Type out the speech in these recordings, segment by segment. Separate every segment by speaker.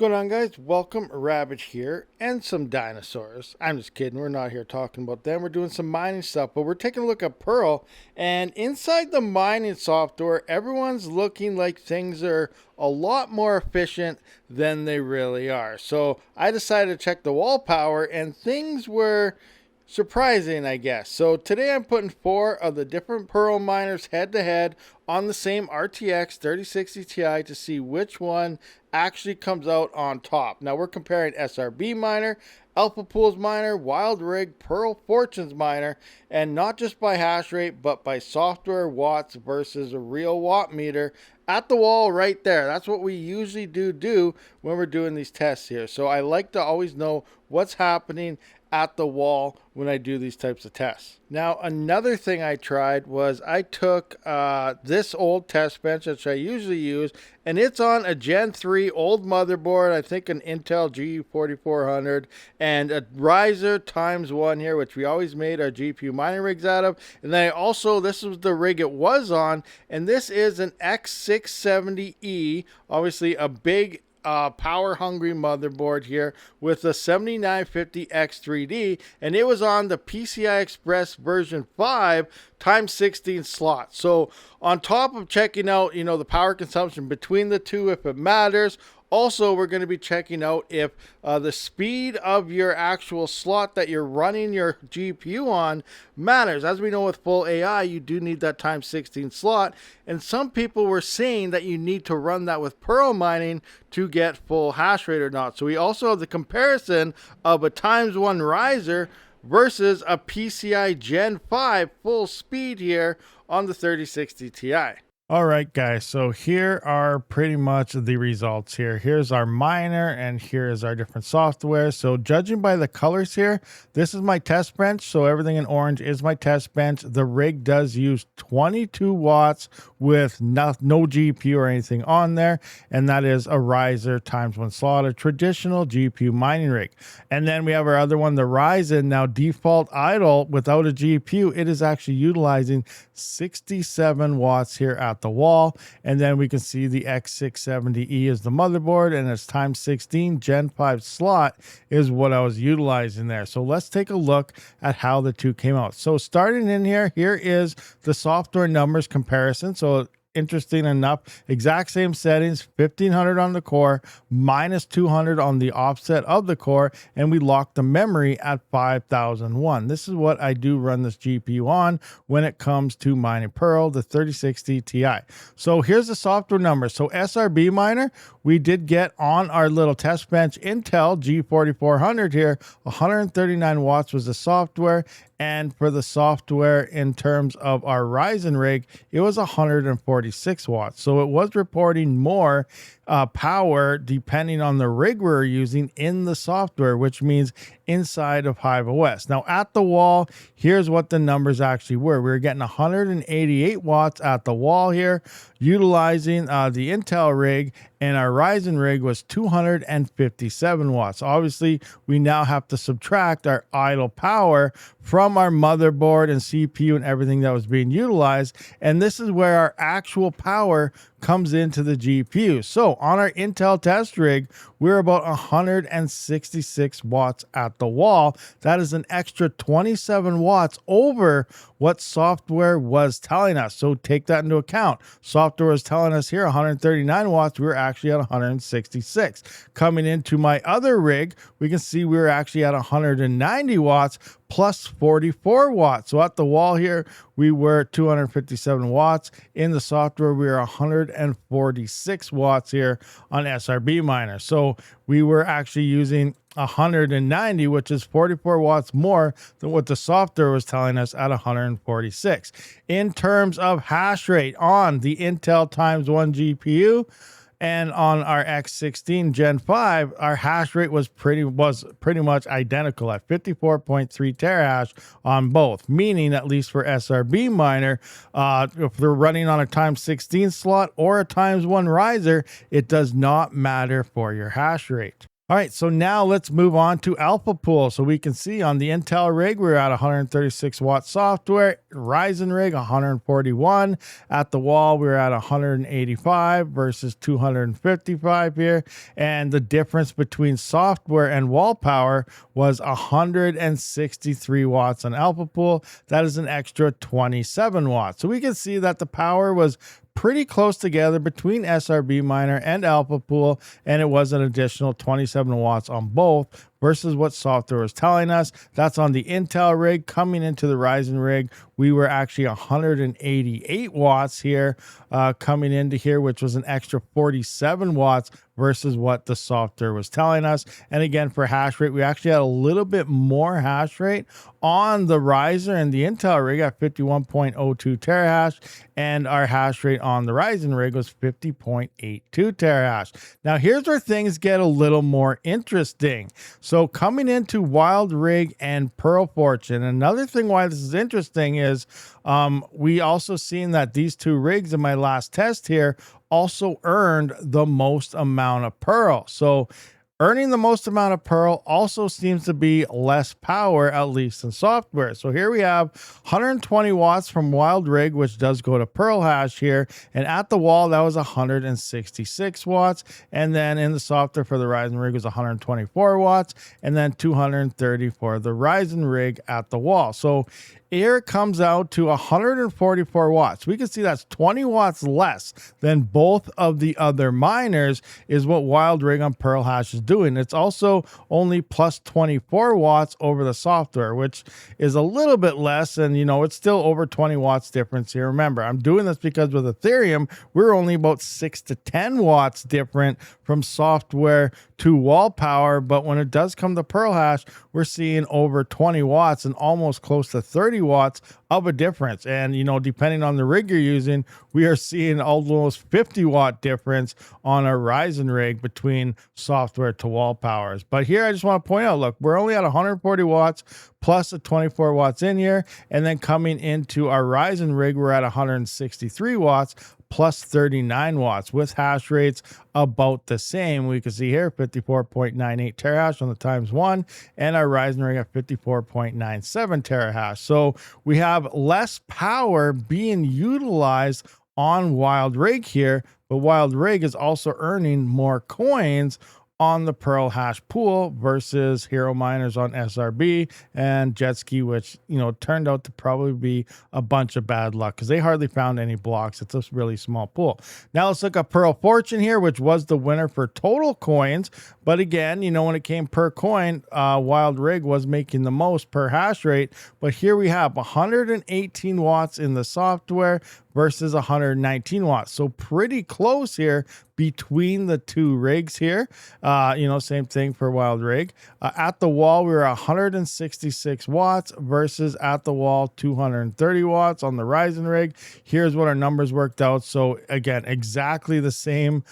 Speaker 1: Going on, guys? Welcome, Rabid here, and some dinosaurs. I'm just kidding. We're not here talking about them. We're doing some mining stuff, but we're taking a look at Pearl. And inside the mining software, everyone's looking like things are a lot more efficient than they really are. So I decided to check the wall power, and things were surprising, I guess. So today I'm putting 4 of the different Pearl miners head to head on the same RTX 3060 Ti to see which one actually comes out on top. Now we're comparing SRB miner, Alpha Pools miner, Wild Rig, Pearl Fortunes miner, and not just by hash rate, but by software watts versus a real watt meter at the wall right there. That's what we usually do when we're doing these tests here. So I like to always know what's happening at the wall when I do these types of tests. Now, another thing I tried was I took this old test bench, which I usually use, and it's on a Gen 3 old motherboard, I think an Intel G4400, and a riser ×1 here, which we always made our GPU mining rigs out of. And then I also, this was the rig it was on, and this is an X670E, obviously a big power hungry motherboard here with a 7950X3D, and it was on the PCI Express version 5 ×16 slot. So on top of checking out, the power consumption between the two, if it matters, also we're going to be checking out if the speed of your actual slot that you're running your GPU on matters. As we know, with full AI, you do need that ×16 slot, and some people were saying that you need to run that with Pearl mining to get full hash rate or not. So we also have the comparison of a ×1 riser versus a PCI Gen 5 full speed here on the 3060 Ti. All right, guys, so here are pretty much the results here. Here's our miner, and here is our different software. So judging by the colors here, this is my test bench. So everything in orange is my test bench. The rig does use 22 watts with no GPU or anything on there, and that is a riser ×1 slot, a traditional GPU mining rig. And then we have our other one, the Ryzen. Now default idle without a GPU, it is actually utilizing 67 watts here at the wall. And then we can see the X670E is the motherboard, and its ×16 Gen 5 slot is what I was utilizing there. So let's take a look at how the two came out. So starting in here is the software numbers comparison. So interesting enough, exact same settings, 1500 on the core, -200 on the offset of the core, and we lock the memory at 5001. This is what I do run this GPU on when it comes to mining Pearl, the 3060 Ti. So here's the software numbers. So SRB miner, we did get on our little test bench Intel G4400 here, 139 watts was the software. And for the software, in terms of our Ryzen rig, it was 146 watts. So it was reporting more power depending on the rig we're using in the software, which means inside of Hive OS. Now at the wall, here's what the numbers actually were. We were getting 188 watts at the wall here, utilizing the Intel rig, and our Ryzen rig was 257 watts. Obviously, we now have to subtract our idle power from our motherboard and CPU and everything that was being utilized, and this is where our actual power comes into the GPU. So on our Intel test rig, we're about 166 watts at the wall. That is an extra 27 watts over what software was telling us. So take that into account. Software was telling us here 139 watts. We were actually at 166. Coming into my other rig, we can see we were actually at 190 watts plus 44 watts. So at the wall here, we were 257 watts. In the software, we were 146 watts here on SRB miner. So we were actually using 190, which is 44 watts more than what the software was telling us at 146. In terms of hash rate on the Intel ×1 GPU, and on our X16 Gen 5, our hash rate was pretty much identical at 54.3 terahash on both, meaning at least for SRB miner, if they're running on a ×16 slot or a ×1 riser, it does not matter for your hash rate. All right, so now let's move on to Alpha Pool. So we can see on the Intel rig, we're at 136 watt software, Ryzen rig 141. At the wall, we're at 185 versus 255 here. And the difference between software and wall power was 163 watts on Alpha Pool. That is an extra 27 watts. So we can see that the power was pretty close together between SRB Miner and Alpha Pool, and it was an additional 27 watts on both versus what software was telling us. That's on the Intel rig. Coming into the Ryzen rig, we were actually 188 watts here coming into here, which was an extra 47 watts versus what the software was telling us. And again, for hash rate, we actually had a little bit more hash rate on the Ryzen and the Intel rig at 51.02 terahash, and our hash rate on the Ryzen rig was 50.82 terahash. Now, here's where things get a little more interesting. So coming into Wild Rig and Pearl Fortune, another thing why this is interesting is we also seen that these two rigs in my last test here also earned the most amount of Pearl. So earning the most amount of Pearl also seems to be less power, at least in software. So here we have 120 watts from Wild Rig, which does go to Pearl hash here. And at the wall, that was 166 watts. And then in the software for the Ryzen rig was 124 watts. And then 230 for the Ryzen rig at the wall. So here it comes out to 144 watts. We can see that's 20 watts less than both of the other miners is what Wild Rig on Pearl hash is doing. It's also only plus 24 watts over the software, which is a little bit less. And, you know, it's still over 20 watts difference here. Remember, I'm doing this because with Ethereum, we're only about 6 to 10 watts different from software to wall power. But when it does come to Pearl hash, we're seeing over 20 watts and almost close to 30 watts of a difference. And, you know, depending on the rig you're using, we are seeing almost 50 watt difference on a Ryzen rig between software to wall powers. But here I just want to point out, look, we're only at 140 watts plus a 24 watts in here. And then coming into our Ryzen rig, we're at 163 watts plus 39 watts with hash rates about the same. We can see here 54.98 terahash on the times one, and our Ryzen rig at 54.97 terahash. So we have less power being utilized on Wild Rig here, but Wild Rig is also earning more coins on the Pearl hash pool versus Hero Miners on SRB and Jetski, which, you know, turned out to probably be a bunch of bad luck because they hardly found any blocks. It's a really small pool. Now let's look at Pearl Fortune here, which was the winner for total coins. But again, you know, when it came per coin, Wild Rig was making the most per hash rate. But here we have 118 watts in the software versus 119 watts. So pretty close here between the two rigs here. You know, same thing for Wild Rig. At the wall, we were 166 watts versus at the wall 230 watts on the Ryzen rig. Here's what our numbers worked out. So again, exactly the same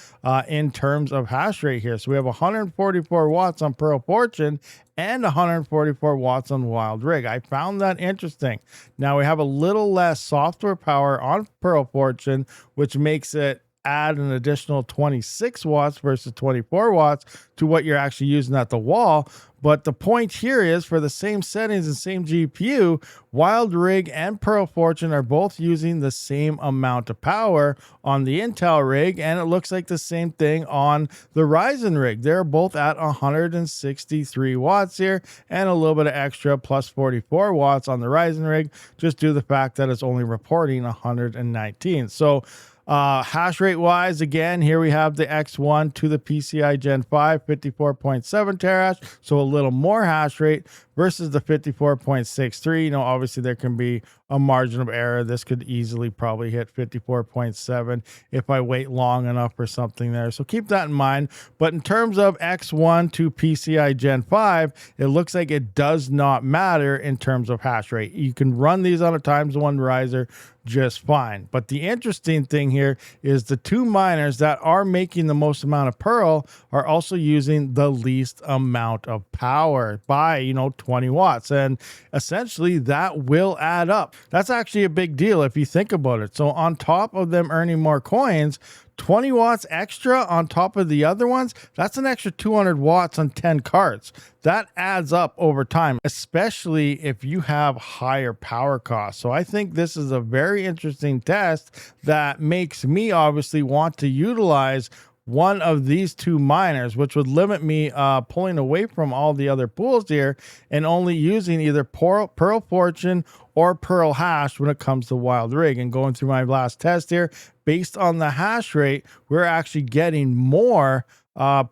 Speaker 1: in terms of hash rate here. So we have 144 watts on Pearl Fortune and 144 watts on Wild Rig. I found that interesting. Now we have a little less software power on Pearl Fortune, which makes it add an additional 26 watts versus 24 watts to what you're actually using at the wall. But the point here is for the same settings and same GPU, Wild Rig and Pearl Fortune are both using the same amount of power on the Intel rig, and it looks like the same thing on the Ryzen rig. They're both at 163 watts here and a little bit of extra plus 44 watts on the Ryzen rig, just due to the fact that it's only reporting 119. So hash rate wise, again, here we have the X1 to the PCI Gen 5, 54.7 terahash. So a little more hash rate versus the 54.63. You know, obviously there can be a margin of error. This could easily probably hit 54.7 if I wait long enough for something there. So keep that in mind. But in terms of X1 to PCI Gen 5, it looks like it does not matter in terms of hash rate. You can run these on a times one riser just fine. But the interesting thing here is the two miners that are making the most amount of Pearl are also using the least amount of power by, you know, 20 watts. And essentially that will add up. That's actually a big deal if you think about it. So on top of them earning more coins, 20 watts extra on top of the other ones, that's an extra 200 watts on 10 cards. That adds up over time, especially if you have higher power costs. So I think this is a very interesting test that makes me obviously want to utilize one of these two miners, which would limit me pulling away from all the other pools here and only using either Pearl Fortune or Pearl Hash when it comes to Wild Rig. And going through my last test here, based on the hash rate, we're actually getting more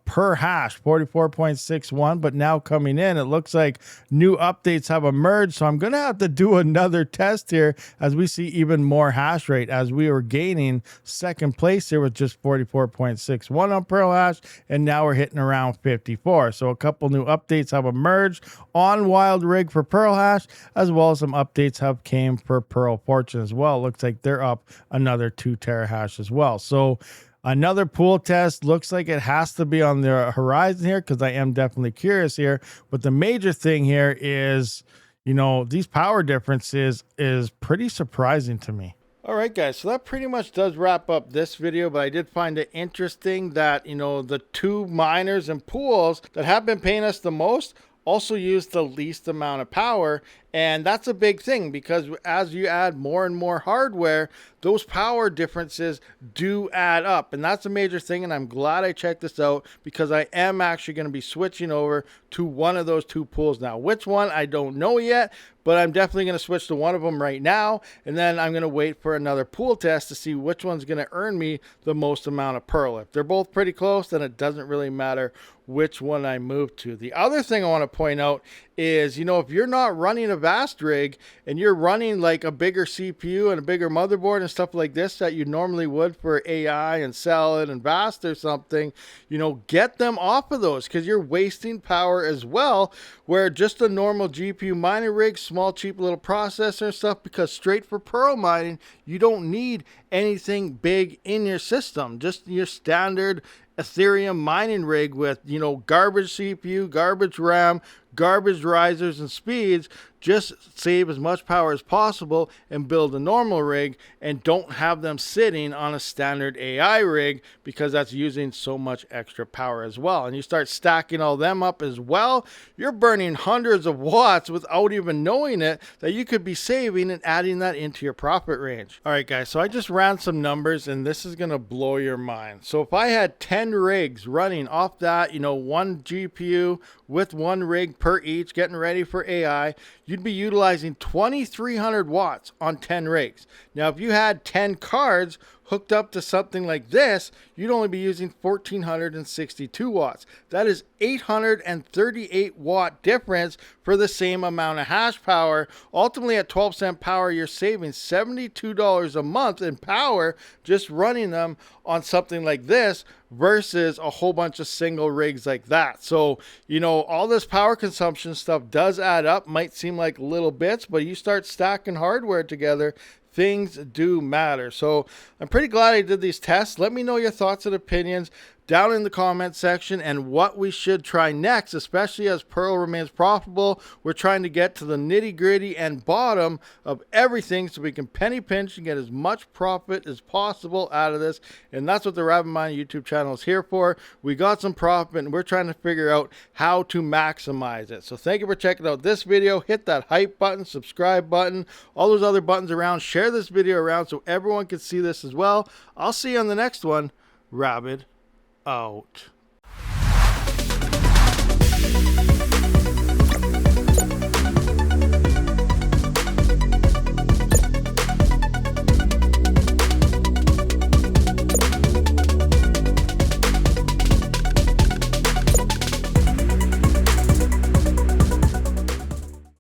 Speaker 1: per hash, 44.61. But now coming in, it looks like new updates have emerged. So I'm going to have to do another test here as we see even more hash rate, as we were gaining second place here with just 44.61 on Pearl Hash. And now we're hitting around 54. So a couple new updates have emerged on Wild Rig for Pearl Hash, as well as some updates have came for Pearl Fortune as well. Looks like they're up another 2 terahash as well. So another pool test looks like it has to be on the horizon here, because I am definitely curious here. But the major thing here is, you know, these power differences is pretty surprising to me. All right, guys, so that pretty much does wrap up this video, but I did find it interesting that, you know, the two miners and pools that have been paying us the most also use the least amount of power. And that's a big thing, because as you add more and more hardware, those power differences do add up. And that's a major thing. And I'm glad I checked this out, because I am actually going to be switching over to one of those two pools now. Which one, I don't know yet, but I'm definitely going to switch to one of them right now. And then I'm going to wait for another pool test to see which one's going to earn me the most amount of Pearl. If they're both pretty close, then it doesn't really matter which one I move to. The other thing I want to point out is, you know, if you're not running a vast rig and you're running like a bigger CPU and a bigger motherboard and stuff like this that you normally would for AI and Salad and Vast or something, you know, get them off of those, because you're wasting power as well. Where just a normal GPU mining rig, small cheap little processor and stuff, because straight for Pearl mining, you don't need anything big in your system. Just your standard Ethereum mining rig with, you know, garbage CPU, garbage RAM, garbage risers and speeds. Just save as much power as possible and build a normal rig, and don't have them sitting on a standard AI rig, because that's using so much extra power as well. And you start stacking all them up as well, you're burning hundreds of watts without even knowing it, that you could be saving and adding that into your profit range. All right, guys, so I just ran some numbers, and this is going to blow your mind. So if I had 10 rigs running off that, you know, one GPU with one rig per each, getting ready for AI, you'd be utilizing 2,300 watts on 10 rigs. Now, if you had 10 cards hooked up to something like this, you'd only be using 1,462 watts. That is 838 watt difference for the same amount of hash power. Ultimately, at 12-cent power, you're saving $72 a month in power just running them on something like this, versus a whole bunch of single rigs like that. So, you know, all this power consumption stuff does add up. Might seem like little bits, but you start stacking hardware together, things do matter. So I'm pretty glad I did these tests. Let me know your thoughts and opinions down in the comment section, and what we should try next, especially as Pearl remains profitable. We're trying to get to the nitty gritty and bottom of everything, so we can penny pinch and get as much profit as possible out of this. And that's what the Rabid YouTube channel is here for. We got some profit, and we're trying to figure out how to maximize it. So thank you for checking out this video. Hit that hype button, subscribe button, all those other buttons around. Share this video around so everyone can see this as well. I'll see you on the next one. Rabid out.